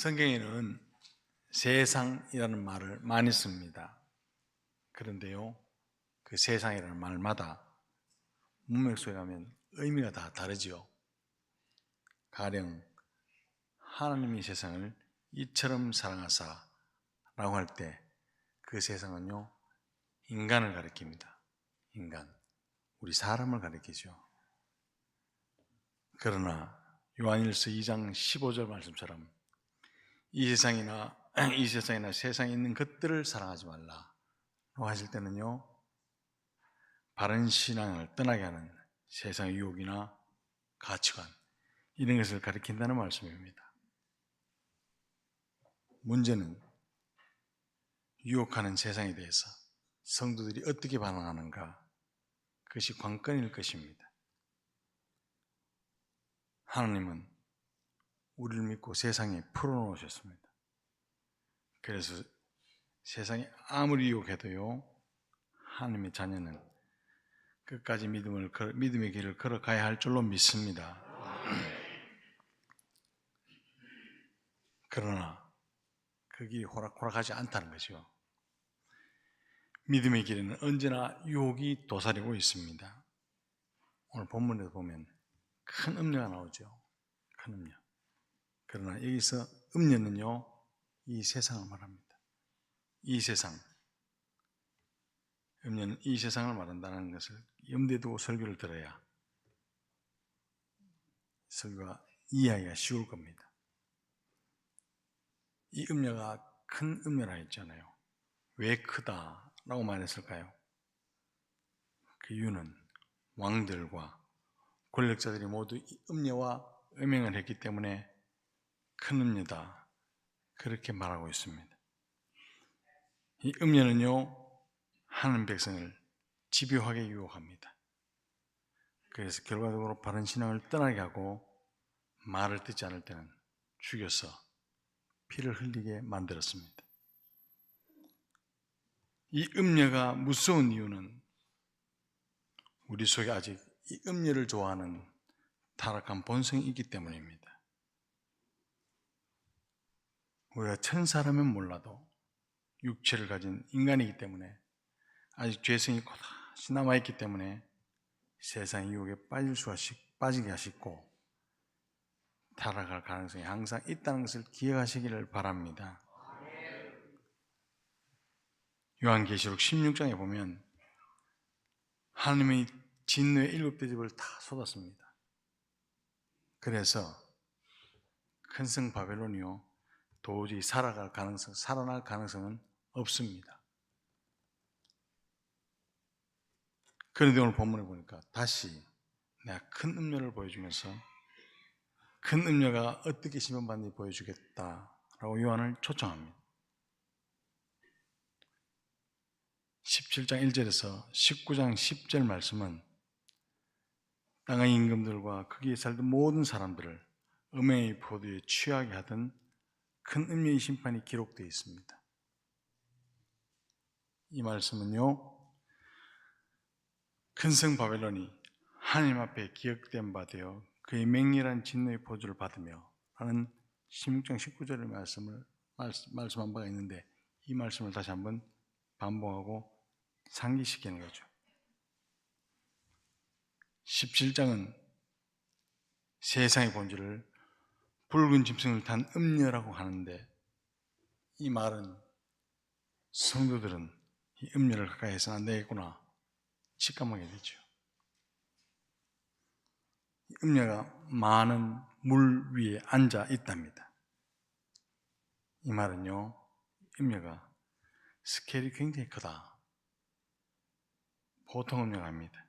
성경에는 세상이라는 말을 많이 씁니다. 그런데요, 그 세상이라는 말마다 문맥 속에 가면 의미가 다 다르죠. 가령 하나님이 세상을 이처럼 사랑하사 라고 할 때 그 세상은요, 인간을 가리킵니다. 인간, 우리 사람을 가리키죠. 그러나 요한일서 2장 15절 말씀처럼 이 세상이나 세상에 있는 것들을 사랑하지 말라고 하실 때는요, 바른 신앙을 떠나게 하는 세상의 유혹이나 가치관, 이런 것을 가리킨다는 말씀입니다. 문제는 유혹하는 세상에 대해서 성도들이 어떻게 반응하는가, 그것이 관건일 것입니다. 하나님은 우리를 믿고 세상에 풀어놓으셨습니다. 그래서 세상이 아무리 유혹해도요, 하나님의 자녀는 끝까지 믿음의 길을 걸어가야 할 줄로 믿습니다. 그러나 그 길이 호락호락하지 않다는 거죠. 믿음의 길에는 언제나 유혹이 도사리고 있습니다. 오늘 본문에도 보면 큰 음료가 나오죠. 큰 음료. 그러나 여기서 음료는요, 이 세상을 말합니다. 이 세상. 음료는 이 세상을 말한다는 것을 염두에 두고 설교를 들어야 설교가 이해하기가 쉬울 겁니다. 이 음료가 큰 음료라 했잖아요. 왜 크다라고 말했을까요? 그 이유는 왕들과 권력자들이 모두 이 음료와 음행을 했기 때문에 큰 음료다, 그렇게 말하고 있습니다. 이 음료는요, 하나님 백성을 집요하게 유혹합니다. 그래서 결과적으로 바른 신앙을 떠나게 하고 말을 듣지 않을 때는 죽여서 피를 흘리게 만들었습니다. 이 음료가 무서운 이유는 우리 속에 아직 이 음료를 좋아하는 타락한 본성이 있기 때문입니다. 우리가 천사라면 몰라도 육체를 가진 인간이기 때문에 아직 죄성이 고다시 남아있기 때문에 세상 유혹에 빠지게 하시고 타락할 가능성이 항상 있다는 것을 기억하시기를 바랍니다. 요한계시록 16장에 보면 하나님의 진노의 7대접을 다 쏟았습니다. 그래서 큰 성 바벨론이요, 도저히 살아날 가능성은 없습니다. 그런데 오늘 본문에 보니까 다시 내가 큰 음료를 보여주면서 큰 음료가 어떻게 심판받는지 보여주겠다라고 요한을 초청합니다. 17장 1절에서 19장 10절 말씀은 땅의 임금들과 거기에 살던 모든 사람들을 음행의 포도에 취하게 하던 큰 음료의 심판이 기록되어 있습니다. 이 말씀은요, 큰 성 바벨론이 하나님 앞에 기억된 바 되어 그의 맹렬한 진노의 포주를 받으며 하는 16장 19절의 말씀한 바가 있는데, 이 말씀을 다시 한번 반복하고 상기시키는 거죠. 17장은 세상의 본질을 붉은 짐승을 탄 음료라고 하는데, 이 말은 성도들은 이 음료를 가까이 해서는 안 되겠구나 직감하게 되죠. 이 음료가 많은 물 위에 앉아 있답니다. 이 말은요, 음료가 스케일이 굉장히 크다, 보통 음료가 아닙니다.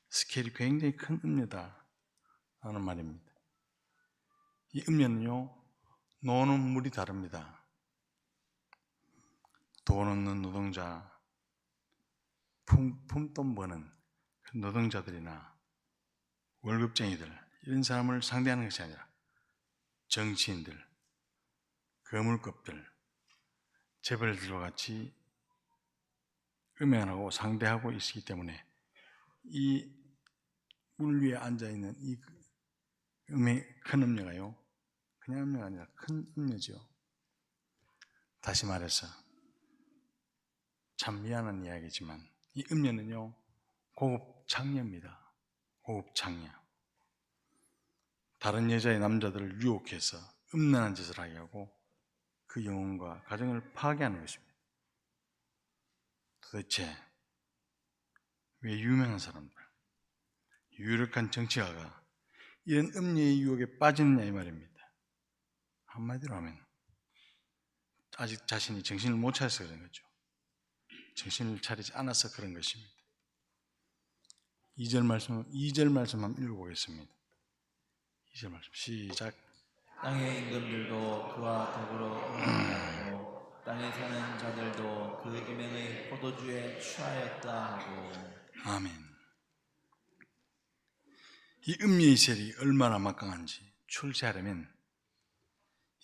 스케일이 굉장히 큰 음료다 라는 말입니다. 이 음료는요, 노는 물이 다릅니다. 돈 없는 노동자, 품돈 버는 노동자들이나 월급쟁이들, 이런 사람을 상대하는 것이 아니라 정치인들, 거물급들, 재벌들과 같이 음행하고 상대하고 있기 때문에 이 물 위에 앉아있는 이 큰 음료가요, 그냥 음료가 아니라 큰 음료죠. 다시 말해서 참 미안한 이야기지만 이 음료는요, 고급 장녀입니다. 고급 장녀. 다른 여자의 남자들을 유혹해서 음란한 짓을 하게 하고 그 영혼과 가정을 파괴하는 것입니다. 도대체 왜 유명한 사람들, 유력한 정치가가 이런 음료의 유혹에 빠지느냐 이 말입니다. 한마디로 하면 아직 자신이 정신을 못 차려서 그런 거죠. 정신을 차리지 않아서 그런 것입니다. 2절 말씀 한번 읽어보겠습니다. 2절 말씀 시작. 땅의 임금들도 그와 더불어 음행하였고 땅에 사는 자들도 그 음행의 포도주에 취하였다 하고. 아멘. 이 음료의 세력이 얼마나 막강한지 출세하려면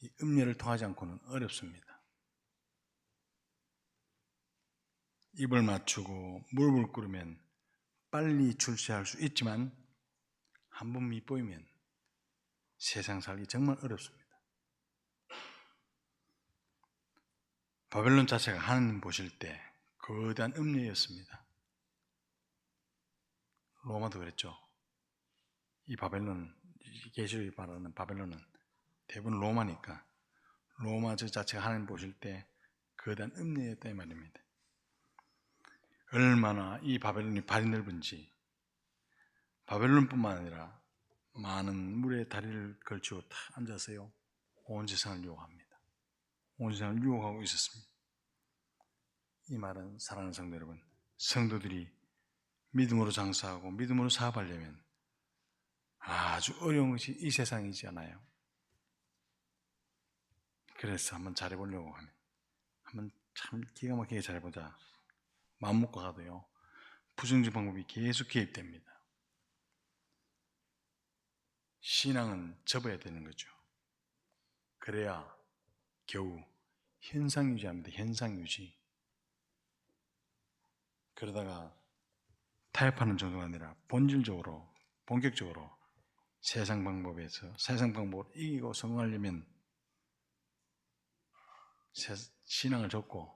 이 음료를 통하지 않고는 어렵습니다. 입을 맞추고 무릎을 꿇으면 빨리 출세할 수 있지만 한 번 밑보이면 세상 살기 정말 어렵습니다. 바벨론 자체가 하나님 보실 때 거대한 음료였습니다. 로마도 그랬죠. 이 바벨론, 계시록이 말하는 바벨론은 대부분 로마니까 로마 저 자체가 하나님 보실 때 거대한 음료였다 이 말입니다. 얼마나 이 바벨론이 발이 넓은지 바벨론뿐만 아니라 많은 물에 다리를 걸치고 탁 앉아서요 온 세상을 유혹합니다. 온 세상을 유혹하고 있었습니다. 이 말은 사랑하는 성도 여러분, 성도들이 믿음으로 장사하고 믿음으로 사업하려면 아주 어려운 것이 이 세상이지 않아요. 그래서 한번 잘해보려고 하면 한번 참 기가 막히게 잘해보자 마음 먹고 가도요 부정적 방법이 계속 개입됩니다. 신앙은 접어야 되는 거죠. 그래야 겨우 현상 유지합니다. 현상 유지. 그러다가 타협하는 정도가 아니라 본질적으로 본격적으로 세상 방법에서 세상 방법을 이기고 성공하려면 신앙을 접고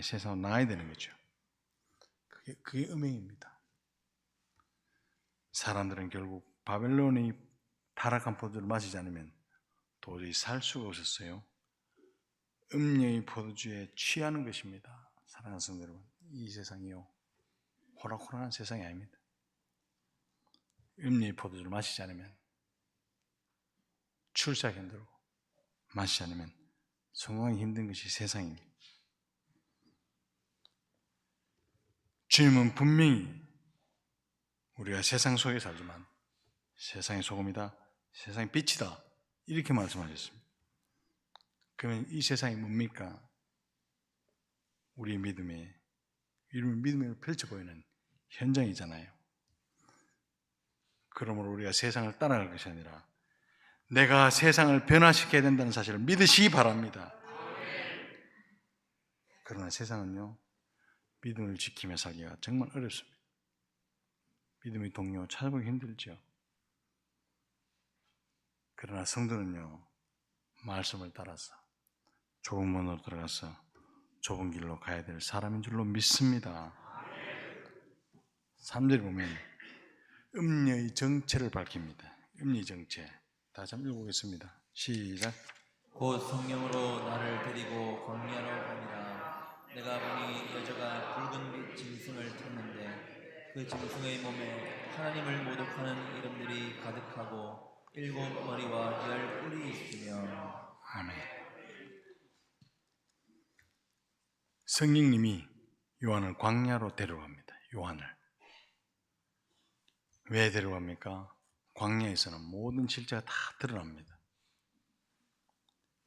세상으로 나가야 되는 거죠. 그게 음행입니다. 사람들은 결국 바벨론이 타락한 포도주를 마시지 않으면 도저히 살 수가 없었어요. 음료의 포도주에 취하는 것입니다. 사랑하는 성도 여러분, 이 세상이요 호락호락한 세상이 아닙니다. 음료의 포도주를 마시지 않으면 출세하기 힘들고 마시지 않으면 성공하기 힘든 것이 세상입니다. 주님은 분명히 우리가 세상 속에 살지만 세상의 소금이다, 세상의 빛이다 이렇게 말씀하셨습니다. 그러면 이 세상이 뭡니까? 우리의 믿음을 펼쳐 보이는 현장이잖아요. 그러므로 우리가 세상을 따라갈 것이 아니라 내가 세상을 변화시켜야 된다는 사실을 믿으시기 바랍니다. 그러나 세상은요 믿음을 지키며 살기가 정말 어렵습니다. 믿음의 동료 찾아보기 힘들죠. 그러나 성도는요 말씀을 따라서 좁은 문으로 들어가서 좁은 길로 가야 될 사람인 줄로 믿습니다. 3절에 보면 음녀의 정체를 밝힙니다. 음녀의 정체 다시 한번 읽어보겠습니다. 시작. 곧 성령으로 나를 데리고 광야로 가니라. 내가 보니 여자가 붉은 빛 짐승을 탔는데 그 짐승의 몸에 하나님을 모독하는 이름들이 가득하고 7 머리와 10 뿔이 있으며. 아멘. 성령님이 요한을 광야로 데려갑니다. 요한을 왜 데려갑니까? 광야에서는 모든 실체가 다 드러납니다.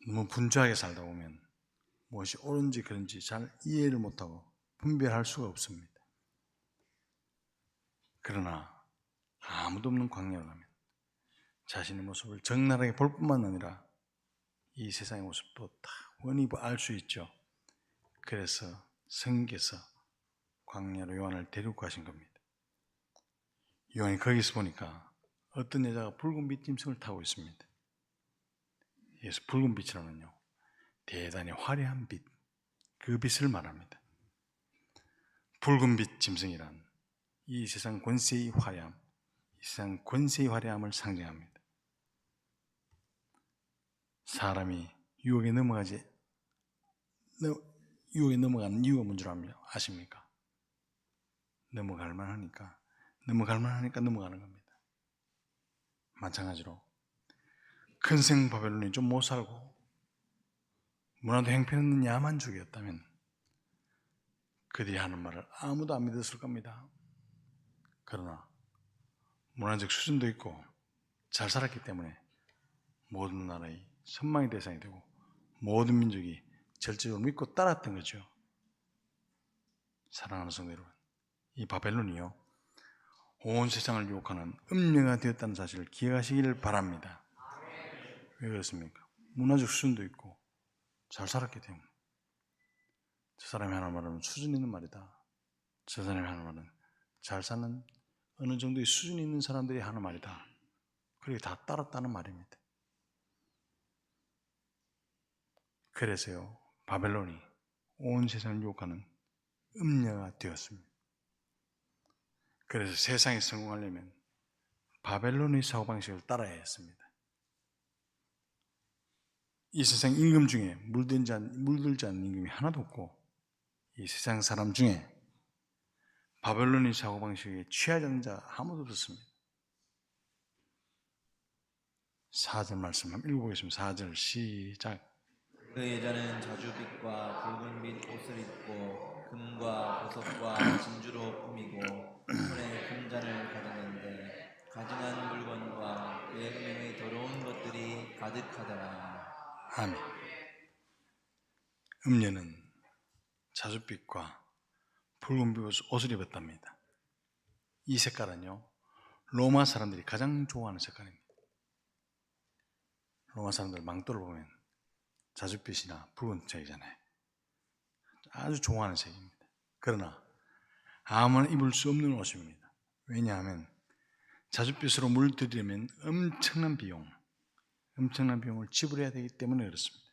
너무 분주하게 살다 보면 무엇이 옳은지 그런지 잘 이해를 못하고 분별할 수가 없습니다. 그러나 아무도 없는 광야로 가면 자신의 모습을 적나라하게 볼 뿐만 아니라 이 세상의 모습도 다 훤히 알 수 있죠. 그래서 성경께서 광야로 요한을 데리고 가신 겁니다. 요한이 거기서 보니까 어떤 여자가 붉은 빛짐승을 타고 있습니다. 그래서 붉은 빛이라는요, 대단히 화려한 빛, 그 빛을 말합니다. 붉은 빛 짐승이란 이 세상 권세의 화려함, 이 세상 권세의 화려함을 상징합니다. 사람이 유혹에 넘어가는 이유가 뭔 줄 아십니까? 넘어갈 만하니까 넘어가는 겁니다. 마찬가지로 큰생 바벨론이 좀 못 살고 문화도 형편없는 야만족이었다면 그들이 하는 말을 아무도 안 믿었을 겁니다. 그러나 문화적 수준도 있고 잘 살았기 때문에 모든 나라의 선망의 대상이 되고 모든 민족이 절대적으로 믿고 따랐던 거죠. 사랑하는 성도 여러분, 이 바벨론이요, 온 세상을 유혹하는 음녀가 되었다는 사실을 기억하시기를 바랍니다. 왜 그렇습니까? 문화적 수준도 있고 잘 살았기 때문에. 저 사람이 하는 말은 수준 있는 말이다. 저 사람이 하는 말은 잘 사는 어느 정도의 수준이 있는 사람들이 하는 말이다. 그렇게 다 따랐다는 말입니다. 그래서요, 바벨론이 온 세상을 유혹하는 음녀가 되었습니다. 그래서 세상에 성공하려면 바벨론의 사고방식을 따라야 했습니다. 이 세상 임금 중에 물들지 않는 임금이 하나도 없고 이 세상 사람 중에 바벨론의 사고방식에 취하지 않는 자 아무도 없었습니다. 4절 말씀 한번 읽어보겠습니다. 4절 시작. 그 여자는 자주빛과 붉은 빛 옷을 입고 금과 보석과 진주로 꾸미고 손에 금잔을 가졌는데 가증한 물건과 그의 음행의 더러운 것들이 가득하더라. 아멘. 음녀는 자주빛과 붉은 빛 옷을 입었답니다. 이 색깔은요, 로마 사람들이 가장 좋아하는 색깔입니다. 로마 사람들 망토를 보면 자주빛이나 붉은 색이잖아요. 아주 좋아하는 색입니다. 그러나 아무나 입을 수 없는 옷입니다. 왜냐하면 자주빛으로 물들이려면 엄청난 비용을 지불해야 되기 때문에 그렇습니다.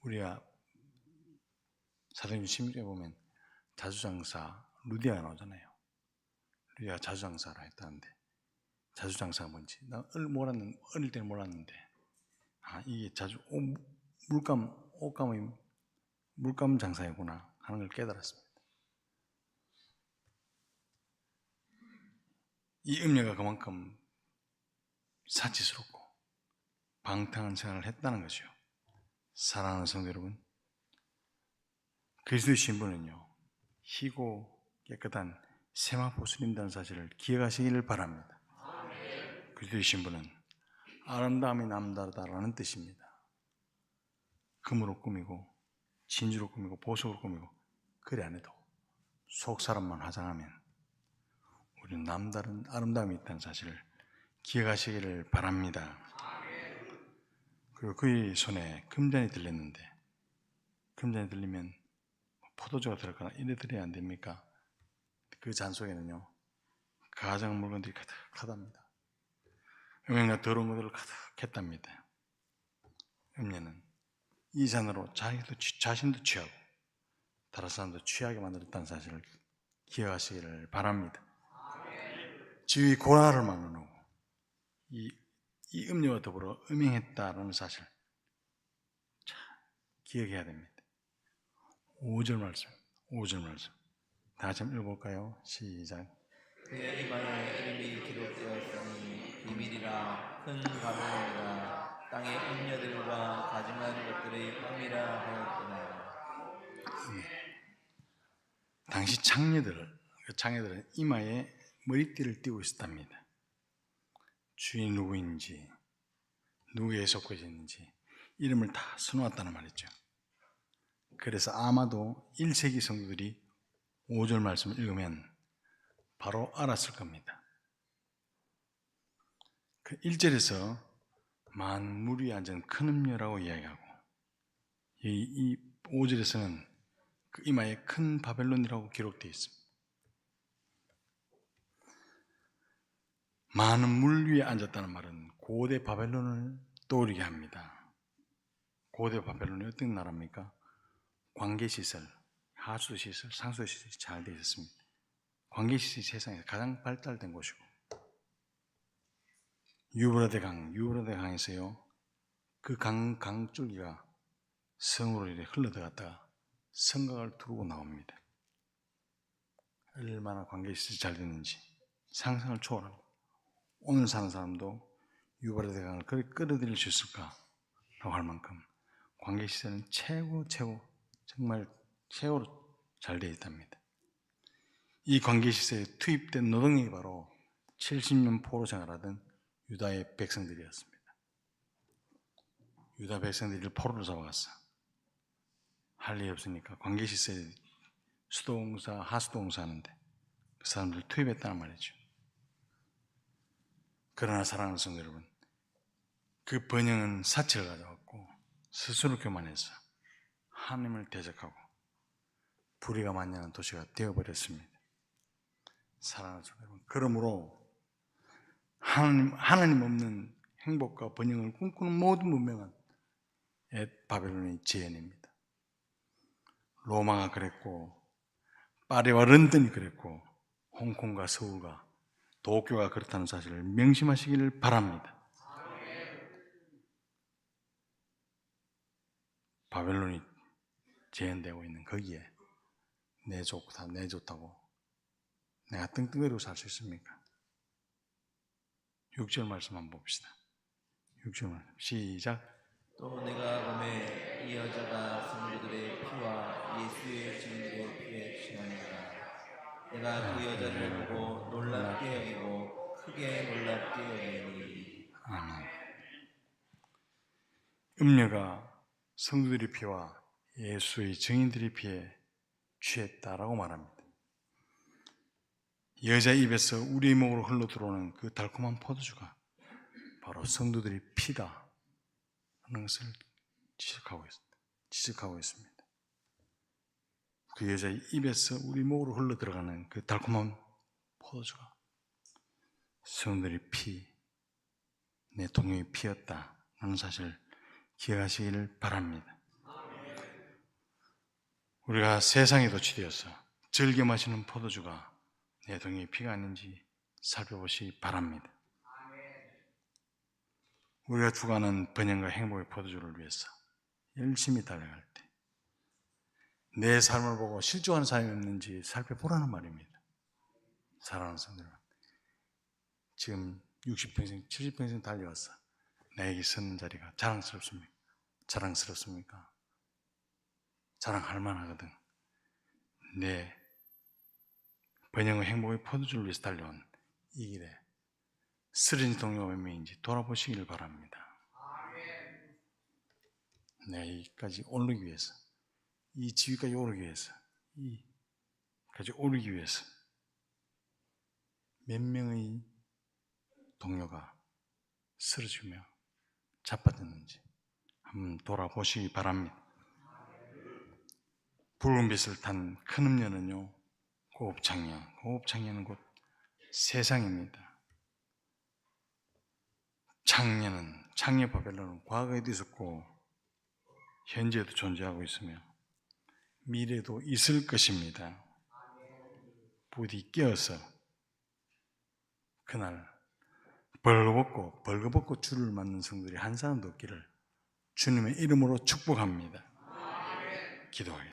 우리가 사도행전 16장에 보면 자주장사 루디아가 나오잖아요. 루디아가 자주장사를 했다는데, 자주장사가 뭔지 나 어릴 때는 몰랐는데, 이게 물감 장사이구나 하는 걸 깨달았습니다. 이 음녀가 그만큼 사치스럽고 방탕한 생활을 했다는 거죠. 사랑하는 성도 여러분, 그리스도의 신분은요, 희고 깨끗한 세마포 입는다는 사실을 기억하시기를 바랍니다. 그리스도의 신분은 아름다움이 남다르다라는 뜻입니다. 금으로 꾸미고 진주로 꾸미고 보석으로 꾸미고 그래 안 해도 속 사람만 화장하면 우리는 남다른 아름다움이 있다는 사실을 기억하시기를 바랍니다. 그리고 그의 손에 금잔이 들렸는데, 금잔이 들리면 포도주가 들어가나 이래 드려야 안 됩니까? 그 잔 속에는요, 가장 물건들이 가득하답니다. 음행과 더러운 것들을 가득했답니다. 음녀는 이 잔으로 자신도 취하고 다른 사람도 취하게 만들었다는 사실을 기억하시기를 바랍니다. 지위 고라를 만나고 이 음료와 더불어 음행했다라는 사실 기억해야 됩니다. 5절 말씀 다 같이 한번 읽어볼까요? 시작. 그의 이마에 이름이 기록되었으니 비밀이라 큰 바벨론이라 땅의 음녀들과 가증한 것들의 흠이라 하였더라. 당시 창녀들은 이마에 머리띠를 띠고 있었답니다. 주인이 누구인지, 누구에 속해졌는지 이름을 다 써놓았다는 말이죠. 그래서 아마도 1세기 성도들이 5절 말씀을 읽으면 바로 알았을 겁니다. 그 1절에서 만물 위에 앉은 큰 음녀라고 이야기하고, 이 5절에서는 그 이마에 큰 바벨론이라고 기록되어 있습니다. 많은 물 위에 앉았다는 말은 고대 바벨론을 떠오르게 합니다. 고대 바벨론이 어떤 나라입니까? 관계시설, 하수시설, 상수시설이 잘 되어 있었습니다. 관계시설이 세상에서 가장 발달된 곳이고, 유브라데 강에서요, 그 강줄기가 성으로 이렇게 흘러들어갔다가 성곽을 두르고 나옵니다. 얼마나 관계시설이 잘 됐는지 상상을 초월합니다. 오늘 사는 사람도 유브라데 강을 끌어들일 수 있을까? 라고 할 만큼 관계시설은 최고 정말 최고로 잘 되어 있답니다. 이 관계시설에 투입된 노동력이 바로 70년 포로 생활하던 유다의 백성들이었습니다. 유다 백성들이 포로로 잡아갔어. 할 일이 없으니까 관계시설에 수도공사, 하수도공사 하는데 그 사람들 투입했다는 말이죠. 그러나 사랑하는 성도 여러분, 그 번영은 사치를 가져왔고 스스로 교만해서 하나님을 대적하고 불의가 만연한 도시가 되어버렸습니다. 사랑하는 성도 여러분, 그러므로 하나님 없는 행복과 번영을 꿈꾸는 모든 문명은 바벨론의 재현입니다. 로마가 그랬고 파리와 런던이 그랬고 홍콩과 서울과 도쿄가 그렇다는 사실을 명심하시기를 바랍니다. 바벨론이 재현되고 있는 거기에 내 좋다고 내가 떵떵거리고 살 수 있습니까? 6절 말씀 한번 봅시다. 6절 말씀 시작. 또 내가 보매 이 여자가 성도들의 피와 예수의 증인들의 피에 취하니라. 내가 그 여자를 보고 놀랍게 여기고 크게 놀랍게 여기니. 아멘. 음녀가 성도들의 피와 예수의 증인들의 피에 취했다라고 말합니다. 여자 입에서 우리의 목으로 흘러 들어오는 그 달콤한 포도주가 바로 성도들의 피다 하는 것을 지적하고 있습니다. 그 여자의 입에서 우리 목으로 흘러 들어가는 그 달콤한 포도주가 성도들의 피, 내 동료의 피였다 하는 사실을 기억하시기를 바랍니다. 우리가 세상에 도취되어서 즐겨 마시는 포도주가 내 동료의 피가 아닌지 살펴보시기 바랍니다. 우리가 추구하는 번영과 행복의 포도주를 위해서 열심히 달려갈 때 내 삶을 보고 실족하는 사람이 없는지 살펴보라는 말입니다. 사랑하는 성도 여러분, 지금 60평생, 70평생 달려와서 나에게 서는 자리가 자랑스럽습니까? 자랑할 만하거든. 내 번영의 행복의 포도주를 위해서 달려온 이 길에 쓰러진 동료가 몇 명인지 돌아보시기를 바랍니다. 내가 여기까지 오르기 위해서, 이 지위까지 오르기 위해서, 이까지 오르기 위해서 몇 명의 동료가 쓰러지며 자빠졌는지 한번 돌아보시기 바랍니다. 붉은 빛을 탄 큰 음녀는요, 고업창녀는 곧 세상입니다. 창녀 바벨론은 과거에도 있었고 현재도 존재하고 있으며 미래도 있을 것입니다. 부디 깨어서 그날 벌거벗고 주를 맞는 성들이 한 사람도 없기를 주님의 이름으로 축복합니다. 기도하겠습니다.